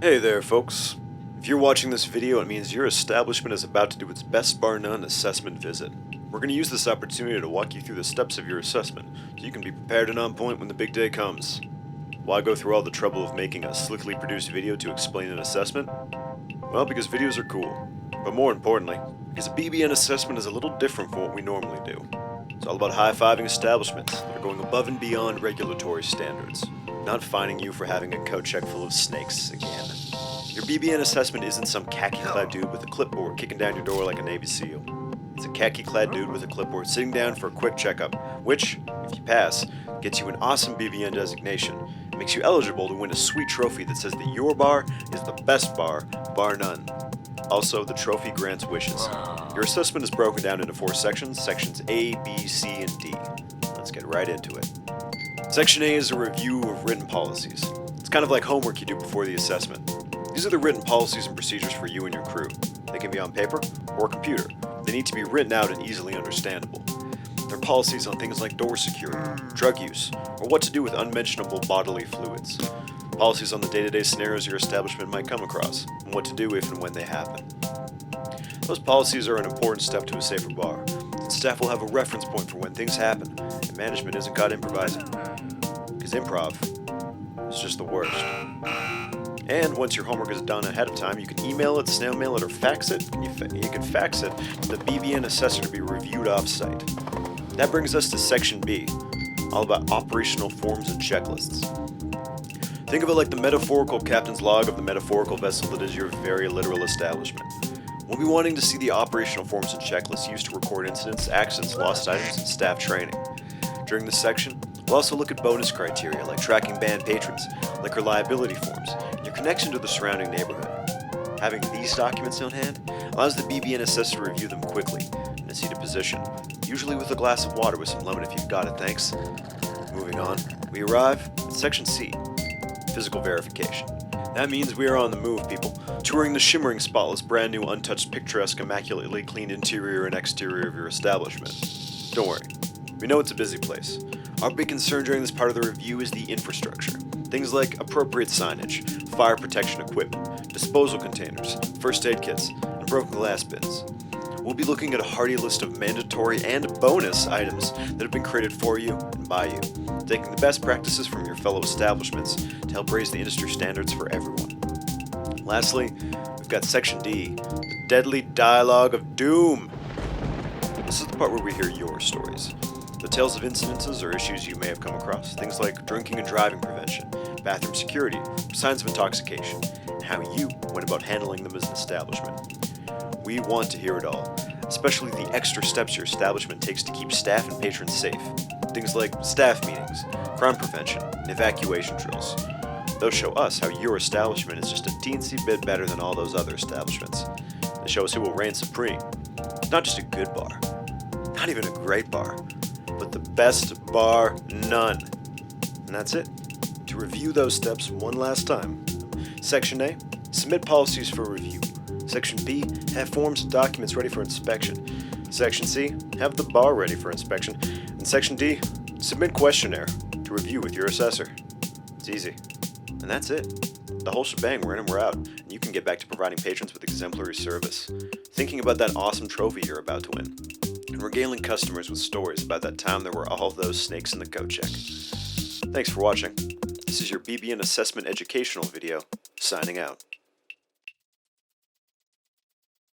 Hey there, folks. If you're watching this video, it means your establishment is about to do its best bar none assessment visit. We're going to use this opportunity to walk you through the steps of your assessment, so you can be prepared and on point when the big day comes. Why go through all the trouble of making a slickly produced video to explain an assessment? Well, because videos are cool. But more importantly, because a BBN assessment is a little different from what we normally do. It's all about high-fiving establishments that are going above and beyond regulatory standards, not fining you for having a coat check full of snakes again. Your BBN assessment isn't some khaki-clad dude with a clipboard kicking down your door like a Navy SEAL. It's a khaki-clad dude with a clipboard sitting down for a quick checkup, which, if you pass, gets you an awesome BBN designation and makes you eligible to win a sweet trophy that says that your bar is the best bar, bar none. Also, the trophy grants wishes. Your assessment is broken down into 4 sections, sections A, B, C, and D. Let's get right into it. Section A is a review of written policies. It's kind of like homework you do before the assessment. These are the written policies and procedures for you and your crew. They can be on paper or computer. They need to be written out and easily understandable. They're policies on things like door security, drug use, or what to do with unmentionable bodily fluids. Policies on the day-to-day scenarios your establishment might come across, and what to do if and when they happen. Those policies are an important step to a safer bar. Staff will have a reference point for when things happen, and management isn't caught improvising. Because improv is just the worst. And once your homework is done ahead of time, you can email it, snail mail it, or fax it. You can fax it to the BBN assessor to be reviewed off-site. That brings us to Section B, all about operational forms and checklists. Think of it like the metaphorical captain's log of the metaphorical vessel that is your very literal establishment. We'll be wanting to see the operational forms and checklists used to record incidents, accidents, lost items, and staff training. During this section, we'll also look at bonus criteria like tracking band patrons, liquor liability forms, and your connection to the surrounding neighborhood. Having these documents on hand allows the BBN assessor to review them quickly in a seated position, usually with a glass of water with some lemon if you've got it, thanks. Moving on, we arrive at Section C, physical verification. That means we are on the move, people, touring the shimmering, spotless, brand new, untouched, picturesque, immaculately cleaned interior and exterior of your establishment. Don't worry, we know it's a busy place. Our big concern during this part of the review is the infrastructure. Things like appropriate signage, fire protection equipment, disposal containers, first aid kits, and broken glass bins. We'll be looking at a hearty list of mandatory and bonus items that have been created for you and by you, taking the best practices from your fellow establishments to help raise the industry standards for everyone. Lastly, we've got Section D, the deadly dialogue of doom. This is the part where we hear your stories. The tales of incidences or issues you may have come across, things like drinking and driving prevention, bathroom security, signs of intoxication, and how you went about handling them as an establishment. We want to hear it all, especially the extra steps your establishment takes to keep staff and patrons safe. Things like staff meetings, crime prevention, and evacuation drills. Those show us how your establishment is just a teensy bit better than all those other establishments. They show us who will reign supreme. It's not just a good bar, not even a great bar, but the best bar none. And that's it. To review those steps one last time. Section A, submit policies for review. Section B, have forms and documents ready for inspection. Section C, have the bar ready for inspection. And Section D, submit questionnaire to review with your assessor. It's easy. And that's it. The whole shebang, we're in and we're out, and you can get back to providing patrons with exemplary service, thinking about that awesome trophy you're about to win, and regaling customers with stories about that time there were all those snakes in the coat check. Thanks for watching. This is your BBN assessment educational video, signing out.